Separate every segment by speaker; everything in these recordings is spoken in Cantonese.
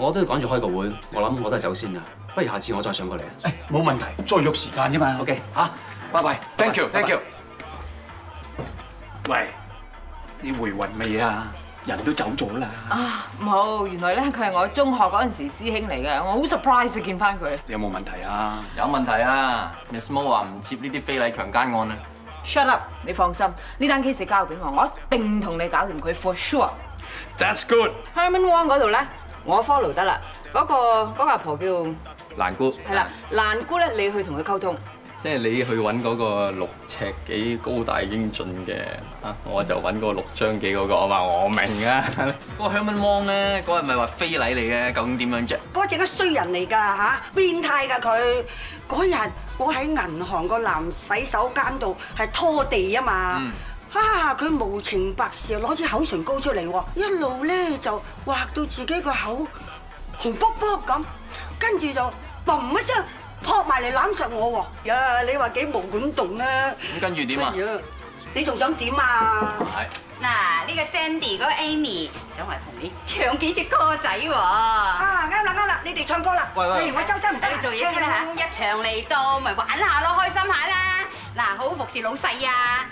Speaker 1: 我都要趕住開個會，我諗我都係走先啦。不如下次我再上過嚟啊。
Speaker 2: 誒，冇問題，再約時間啫嘛。OK，嚇，拜拜 ，thank you，thank you。喂，你回魂未啊？人都走咗啦。
Speaker 3: 啊，冇，原來咧佢係我中學嗰陣時師兄嚟嘅，我好 surprise 見翻佢。
Speaker 2: 你有冇問題啊？
Speaker 4: 有問題啊 ！Miss Mo 話唔接呢啲非禮強姦案啊！
Speaker 3: Shut up！你放心，呢單 case 交俾我，我一定同你搞掂佢 for sure。
Speaker 2: That's good。Herman
Speaker 3: Wong 嗰度咧，我 follow 得啦。嗰個阿婆叫
Speaker 4: 蘭姑
Speaker 3: 係啦，蘭姑咧，你去同佢溝通。
Speaker 4: 即係你去揾嗰個6尺幾高大英俊嘅啊，我就揾嗰個6張幾嗰個啊嘛，我明啊！嗰個 Herman Wong 咧，嗰日咪話非禮嚟嘅，究竟點樣啫？
Speaker 5: 嗰隻都衰人嚟㗎嚇，變態㗎佢。嗰日我喺銀行個男洗手間度係拖地啊嘛，佢無情白事攞支口唇膏出嚟喎，一路咧就畫到自己個口紅卜卜咁，跟住就嘣一聲撲埋嚟攬實我喎。呀，你話幾無管動啊？
Speaker 4: 咁跟住點啊？
Speaker 5: 你仲想點啊？
Speaker 6: 嗱，呢個 Sandy 嗰個 Amy 想話同你唱幾隻歌仔喎。
Speaker 5: 啊，啱啦，你哋唱歌啦。
Speaker 4: 喂，
Speaker 5: 我周身唔得
Speaker 6: 你做嘢先啦嚇，一場嚟到咪玩下咯，開心下啦。嗱，好好服侍老細啊。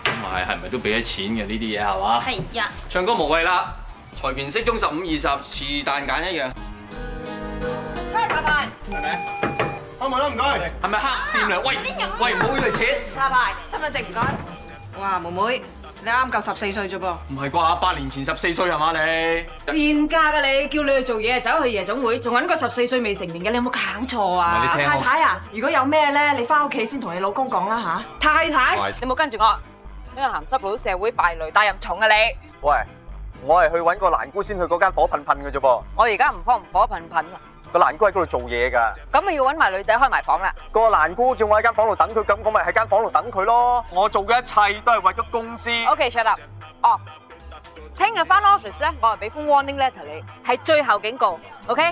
Speaker 4: 咁係咪都俾咗錢嘅呢啲嘢係嘛？
Speaker 6: 係呀。
Speaker 4: 唱歌無謂啦，財權適中15、20，是但揀一樣。
Speaker 3: 拜拜。
Speaker 4: 係咪？開門啦，唔該。係咪黑店嚟？喂，唔好以為錢。
Speaker 3: 查牌，身份證唔該。
Speaker 7: 哇，妹妹，你啱夠14歲啫噃。
Speaker 4: 唔係啩？8年前14歲係嘛你？
Speaker 3: 變價㗎你，叫你去做嘢，走去夜總會，仲揾個14歲未成年嘅，你有冇搞錯
Speaker 4: 唔係
Speaker 3: 啊？
Speaker 4: 你聽我
Speaker 7: 太太啊，如果有咩咧，你翻屋企先同你老公講啦嚇。
Speaker 3: 太太
Speaker 4: 喂，
Speaker 3: 你冇跟住我，呢個鹹濕佬社會敗類大任重啊你！
Speaker 8: 喂，我係去揾個蘭姑先去嗰間火噴噴嘅啫噃。
Speaker 3: 我而家唔慌唔火噴噴啊！
Speaker 8: 個蘭姑喺嗰度做嘢㗎。
Speaker 3: 咁咪要揾埋女仔開埋房啦。
Speaker 8: 個蘭姑叫我喺間房度等佢，咁我咪喺間房度等佢咯。我做嘅一切都係為咗公司。
Speaker 3: OK，shut up。哦，聽日翻 office 咧，我係俾封 warning letter 你，係最後警告。OK。